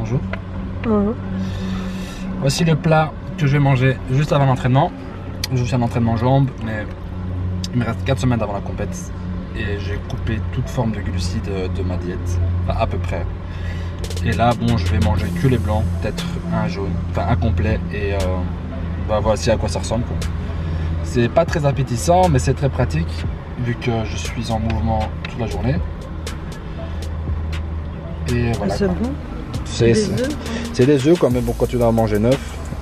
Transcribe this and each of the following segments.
bonjour. Bonjour. Voici le plat que je vais manger juste avant l'entraînement. Je fais un entraînement jambes, mais il me reste 4 semaines avant la compète. Et j'ai coupé toute forme de glucides de ma diète, enfin à peu près. Et là, bon, je vais manger que les blancs, peut-être un jaune, enfin un complet. Et voici à quoi ça ressemble. C'est pas très appétissant, mais c'est très pratique, vu que je suis en mouvement toute la journée. Et voilà. C'est bon. C'est des œufs quand même, bon, quand tu dois en manger 9.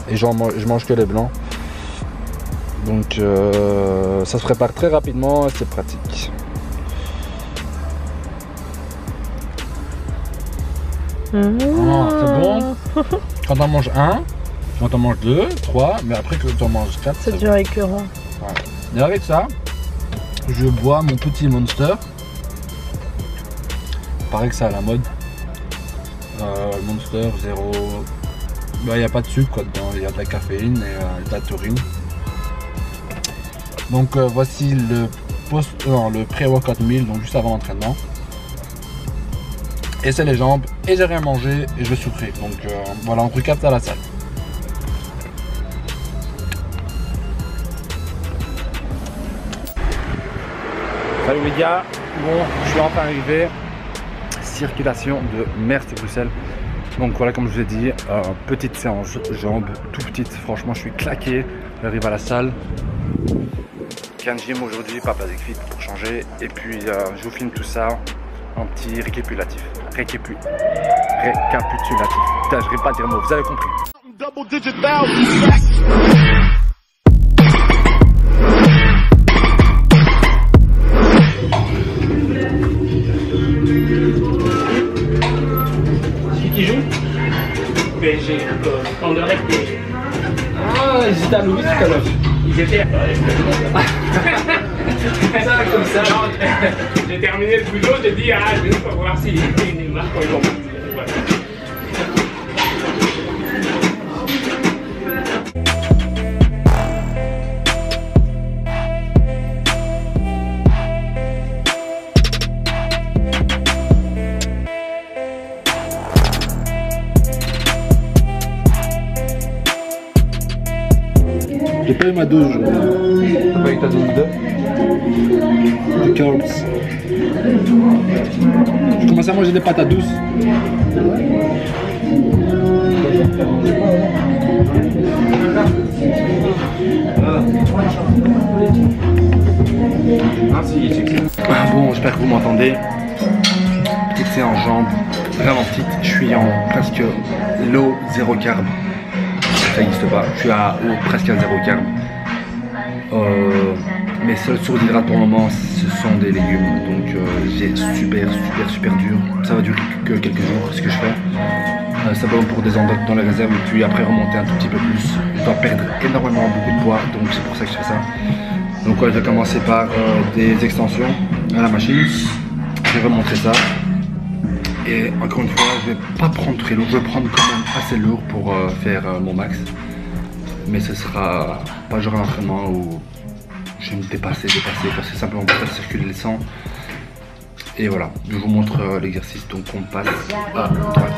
Et je mange que les blancs. Donc ça se prépare très rapidement et c'est pratique. Oh, c'est bon. Quand on mange un, quand on mange 2, 3, mais après que tu en manges 4, c'est déjà écœurant. Ouais. Et avec ça, je bois mon petit Monster. Pareil que ça à la mode. Monster 0. Il n'y a pas de sucre quoi, dedans, il y a de la caféine et de la taurine. Donc voici le pré-workout meal, donc juste avant l'entraînement. Et c'est les jambes, et j'ai rien mangé, et je vais souffrir. Donc voilà, on recapte à la salle. Salut médias, bon, je suis enfin arrivé. Circulation de Merse-Bruxelles. Donc voilà, comme je vous ai dit, petite séance jambes, tout petite. Franchement, je suis claqué. J'arrive à la salle. Qu'un gym aujourd'hui, pas Basic Fit pour changer. Et puis je vous filme tout ça en petit récapitulatif. Récapitulatif. Putain, je n'arrive pas à dire le mot, vous avez compris. Qui joue PSG, Anderlecht. Ah, ils étaient à Louis tout à l'heure. Ils étaient. Ça, comme ça. J'ai terminé le boulot, j'ai dit, ah, je vais voir si il marque aujourd'hui. Voilà. J'ai pas eu ma dose aujourd'hui. T'as pas eu ta dose de carbs. Je commence à manger des pâtes à douce. Bon, j'espère que vous m'entendez. Petite séance jambes, vraiment petite. Je suis en presque low, 0 carb. Ça n'existe pas, je suis à presque à 0 carb. Mes seuls sources d'hydrates pour le moment, ce sont des légumes. Donc j'ai super dur. Ça va durer que quelques jours, ce que je fais. Ça va pour des endroits dans les réserves et puis après remonter un tout petit peu plus. Je dois perdre énormément beaucoup de poids, donc c'est pour ça que je fais ça. Donc ouais, je vais commencer par des extensions à la machine. Je vais remonter ça. Et encore une fois, je vais pas prendre très lourd, je vais prendre quand même assez lourd pour faire mon max. Mais ce sera pas genre un entraînement où je vais me dépasser, parce que simplement pour faire circuler le sang. Et voilà, je vous montre l'exercice, donc on passe à droite.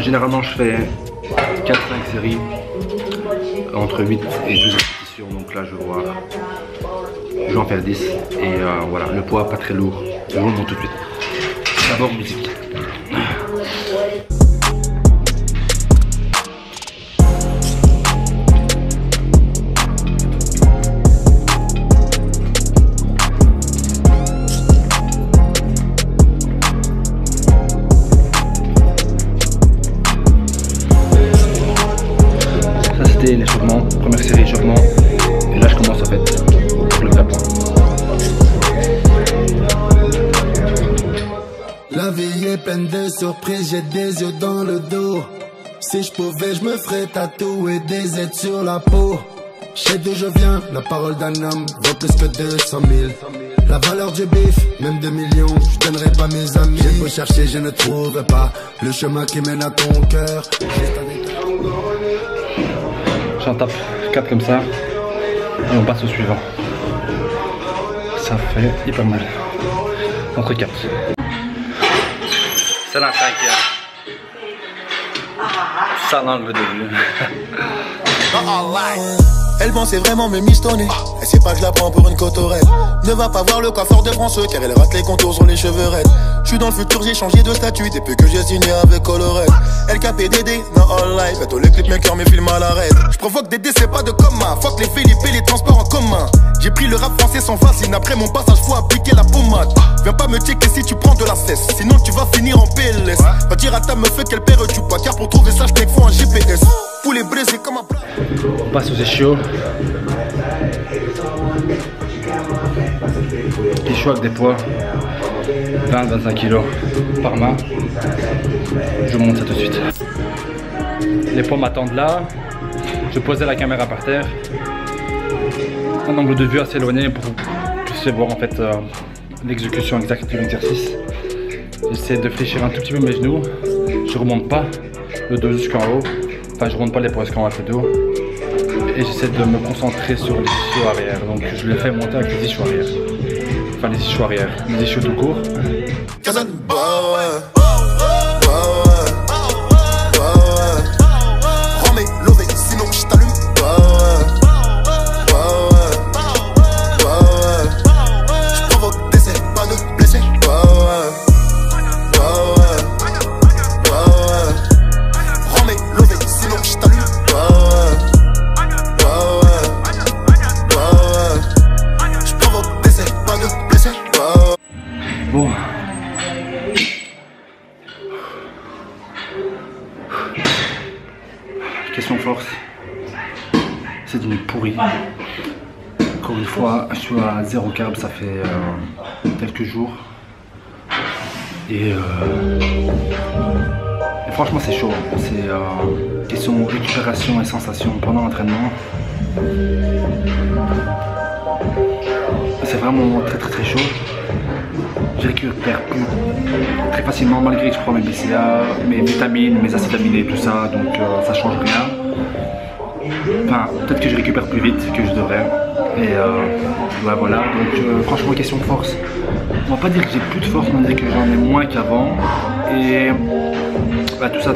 Généralement je fais 4-5 séries, entre 8 et 12 répétitions, donc là je vais voir, je vais en faire 10. Et voilà, le poids pas très lourd, je vous le montre tout de suite. D'abord musique. Ça c'était l'échauffement, première série échauffement. Et là je commence en fait le vrai point. La vie est pleine de surprises, j'ai des yeux dans le dos. Si je pouvais, je me ferais tatouer des aides sur la peau. Je sais d'où je viens, la parole d'un homme vaut plus que 200 000. La valeur du bif, même 2 millions, je donnerais pas mes amis. J'ai beau chercher, je ne trouve pas le chemin qui mène à ton cœur. J'en tape 4 comme ça et on passe au suivant. Ça fait hyper mal. Entre 4. C'est la 5e. ça l'angle de vue. Elle pensait vraiment me mistonner. Elle sait pas que je la prends pour une cotorette. Ne va pas voir le coiffeur de France car elle rate les contours sur les cheveux raides. Je suis dans le futur, j'ai changé de statut depuis que j'ai signé avec Colorette. LKPDD, non all life. Bientôt les clipmakers me filment à l'arrêt. Je provoque des décès, pas de commun. Fuck les Philippe et les transports en commun. J'ai pris le rap français sans vaseline. Après mon passage, faut appliquer la pommade. Viens pas me checker si tu prends de la cesse. Sinon tu vas finir en PLS. Va dire à ta meuf qu'elle perd du poids. Car pour trouver ça, je t'ai faut un GPS. Poulet brisé comme un plat. On passe aux échiots. Échiots avec des poids 20-25 kg par main. Je vous montre ça tout de suite. Les poids m'attendent là. Je posais la caméra par terre. Un angle de vue assez éloigné pour que vous puissiez voir en fait l'exécution exacte de l'exercice. J'essaie de fléchir un tout petit peu mes genoux. Je remonte pas le dos jusqu'en haut. Enfin, je remonte pas les poids jusqu'en haut avec le dos. Et j'essaie de me concentrer sur les ischios arrière. Donc je le fais monter avec les ischios arrière. Enfin les ischios arrière, les ischios tout court. Bon. Question force. C'est devenu pourri. Encore une fois, je suis à 0 carb, ça fait quelques jours. Et franchement c'est chaud. C'est question récupération et sensation pendant l'entraînement. C'est vraiment très chaud. Je récupère plus très facilement malgré que je prends mes BCA, mes vitamines, mes acides aminés, tout ça, donc ça change rien. Enfin, peut-être que je récupère plus vite que je devrais. Et ouais, voilà, donc franchement question de force. On va pas dire que j'ai plus de force, on va dire que j'en ai moins qu'avant. Et bah, tout ça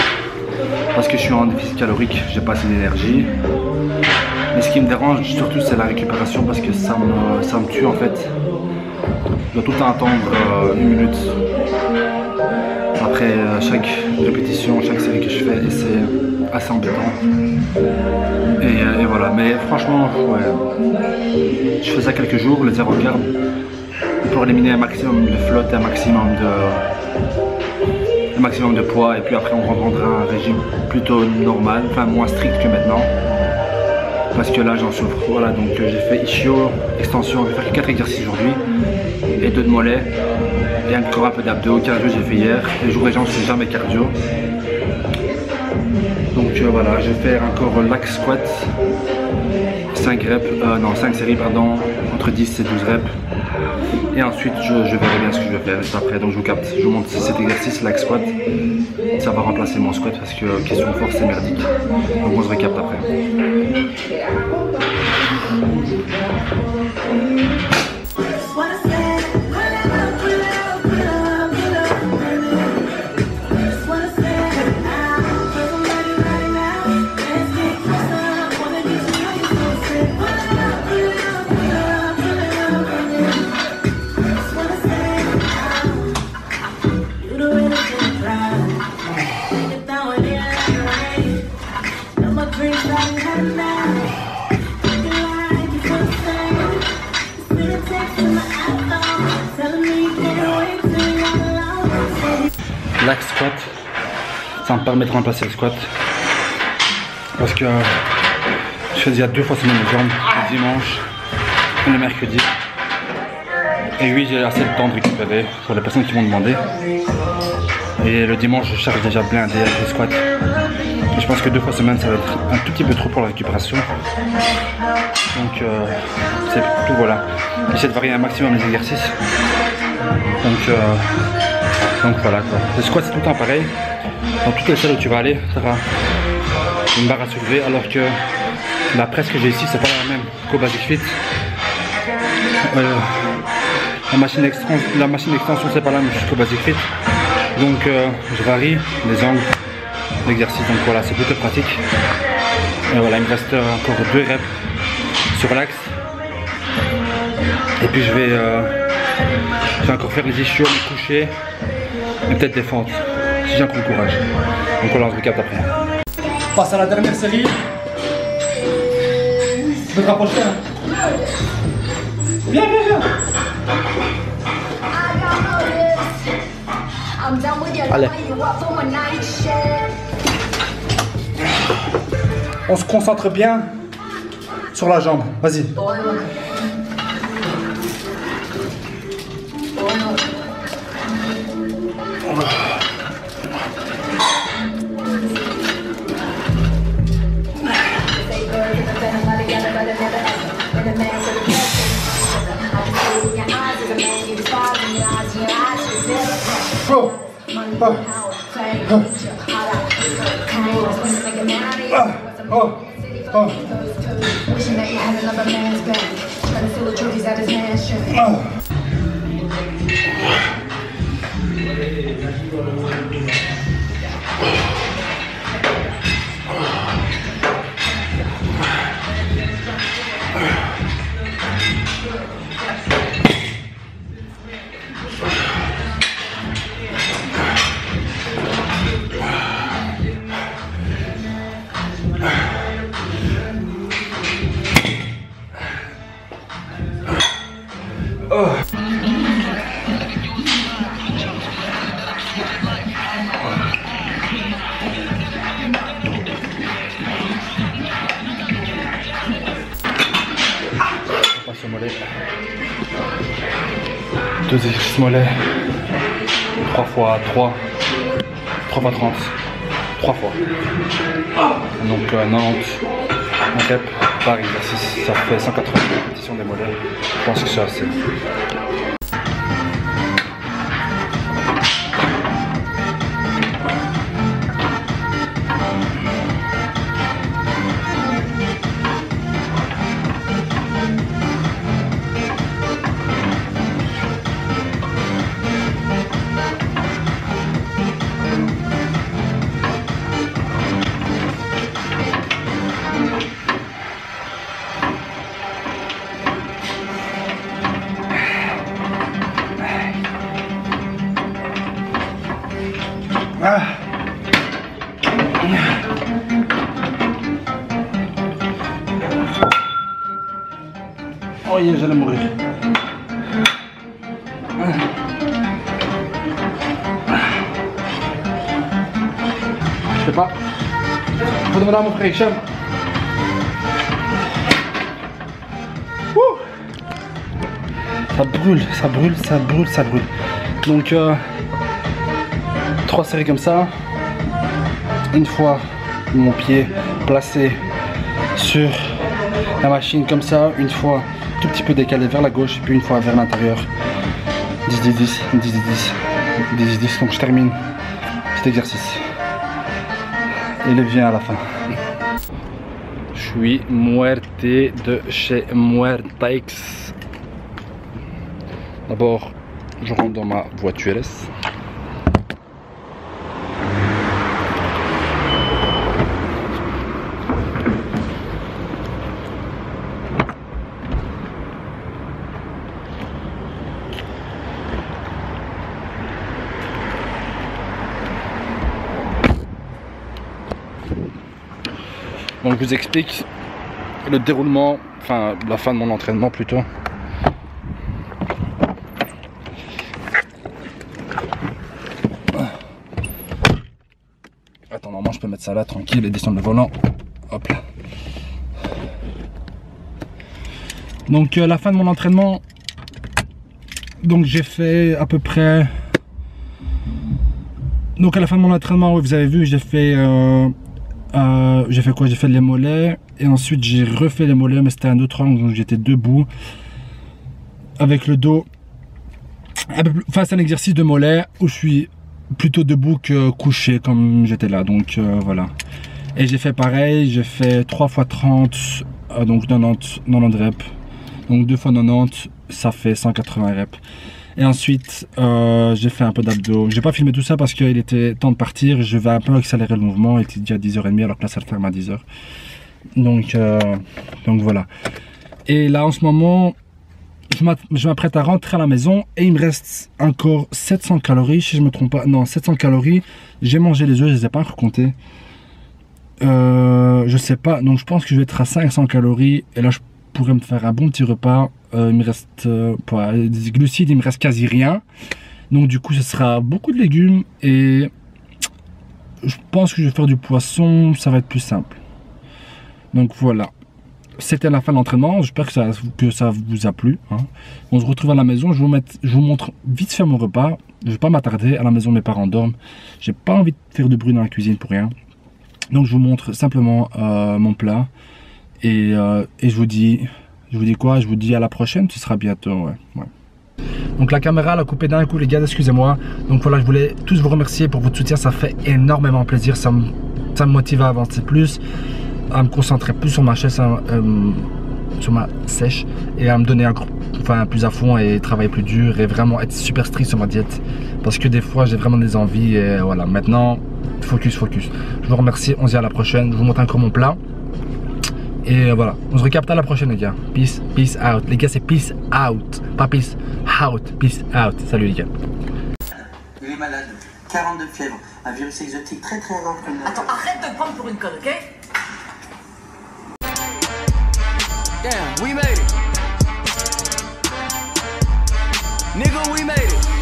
parce que je suis en déficit calorique, j'ai pas assez d'énergie. Mais ce qui me dérange surtout c'est la récupération parce que ça me tue en fait. Je dois tout le temps attendre 1 minute après chaque répétition, chaque série que je fais et c'est assez embêtant. Et voilà, mais franchement, ouais, je fais ça quelques jours, le 0 carb, pour éliminer un maximum de flotte, un maximum de poids et puis après on reprendra un régime plutôt normal, enfin moins strict que maintenant. Parce que là j'en souffre, voilà, donc j'ai fait ischio, extension, je vais faire 4 exercices aujourd'hui et 2 de mollets et encore un peu d'abdos. Cardio j'ai fait hier, les jours des jambes c'est jamais cardio. Donc voilà, je vais faire encore l'axe squat, 5 séries pardon, entre 10 et 12 reps. Et ensuite je verrai bien ce que je vais faire juste après, donc je vous capte, je vous montre cet exercice, l'axe squat. Ça va remplacer mon squat parce que question de force c'est merdique. Donc on se récapte après. L'axe squat, ça me permet de remplacer le squat parce que je fais déjà 2 fois semaine les jambes, le dimanche et le mercredi. Et oui, j'ai assez de temps de récupérer pour les personnes qui m'ont demandé. Et le dimanche, je charge déjà blindé avec le squat. Et je pense que 2 fois semaine, ça va être un tout petit peu trop pour la récupération. Donc c'est tout, voilà. J'essaie de varier un maximum les exercices. Donc voilà quoi. Le squat c'est tout le temps pareil. Dans toutes les salles où tu vas aller, tu auras une barre à soulever, alors que la presse que j'ai ici c'est pas la même qu'au Basic Fit. La machine d'extension c'est pas la même qu'au Basic Fit. Donc je varie les angles l'exercice, donc voilà, c'est plutôt pratique. Et voilà, il me reste encore 2 reps sur l'axe. Et puis je vais encore faire les ischios, me coucher et peut-être des fentes si j'ai encore le courage. Donc voilà, on se recapte après. On passe à la dernière série. Tu peux te rapprocher, hein. Viens. Allez. On se concentre bien sur la jambe. Vas-y. Wishing that you had another man's back, trying to steal the trophies at his mansion. Au mollet. 2 exercices mollets. 3 fois 3. 3 fois 30. 3 fois. Donc 90 reps par exercice. Ça fait 180 répétitions des mollets. Je pense que c'est assez. Oh yeah, j'allais mourir. Je sais pas. Faut demander à mon frère Hicham. Ça brûle, ça brûle, ça brûle, ça brûle. Donc 3 séries comme ça. Une fois mon pied placé sur la machine comme ça, une fois tout petit peu décalé vers la gauche, et puis une fois vers l'intérieur. 10, 10, 10, 10, 10, 10, 10, 10. Donc je termine cet exercice. Et il vient à la fin. Je suis Muerte de chez Muertex. D'abord, je rentre dans ma voiture. Donc je vous explique le déroulement, enfin la fin de mon entraînement plutôt. Attends, normalement je peux mettre ça là tranquille et descendre le volant. Hop là. Donc la fin de mon entraînement, donc j'ai fait à peu près. Donc à la fin de mon entraînement, oui, vous avez vu, j'ai fait quoi? J'ai fait les mollets et ensuite j'ai refait les mollets, mais c'était un autre angle, donc j'étais debout avec le dos. Enfin, c'est un exercice de mollets où je suis plutôt debout que couché comme j'étais là, donc voilà. Et j'ai fait pareil, j'ai fait 3 fois 30, donc 90 reps. Donc 2 fois 90, ça fait 180 reps. Et ensuite, j'ai fait un peu d'abdos. J'ai pas filmé tout ça parce qu'il était temps de partir. Je vais un peu accélérer le mouvement. Il était déjà 10h30 alors que là, ça ferme à 10h. Donc voilà. Et là, en ce moment, je m'apprête à rentrer à la maison et il me reste encore 700 calories, si je me trompe pas. Non, 700 calories. J'ai mangé les œufs, je les ai pas encore comptés. Je sais pas. Donc je pense que je vais être à 500 calories. Et là, je pourrais me faire un bon petit repas. Il me reste des glucides, il me reste quasi rien. Donc du coup, ce sera beaucoup de légumes et je pense que je vais faire du poisson. Ça va être plus simple. Donc voilà. C'était la fin de l'entraînement. J'espère que ça vous a plu. Hein. On se retrouve à la maison. Je vous montre vite fait mon repas. Je vais pas m'attarder. À la maison, mes parents dorment. J'ai pas envie de faire de bruit dans la cuisine pour rien. Donc je vous montre simplement mon plat. Et je vous dis quoi? Je vous dis à la prochaine. Ce sera bientôt. Ouais. Donc la caméra elle a coupé d'un coup les gars, excusez-moi. Donc voilà, je voulais tous vous remercier pour votre soutien. Ça fait énormément plaisir. Ça me motive à avancer plus, à me concentrer plus sur ma sèche, et à me donner plus à fond et travailler plus dur et vraiment être super strict sur ma diète parce que des fois j'ai vraiment des envies et voilà. Maintenant focus. Je vous remercie, on se dit à la prochaine. Je vous montre encore mon plat et voilà, on se recapte à la prochaine les gars. Peace out les gars, c'est peace out, pas peace out, peace out. Salut les gars. Il est malade, 42 fièvres, un virus exotique très rare comme... Attends, arrête de me prendre pour une conne, ok? Damn, we made it. Nigga, we made it.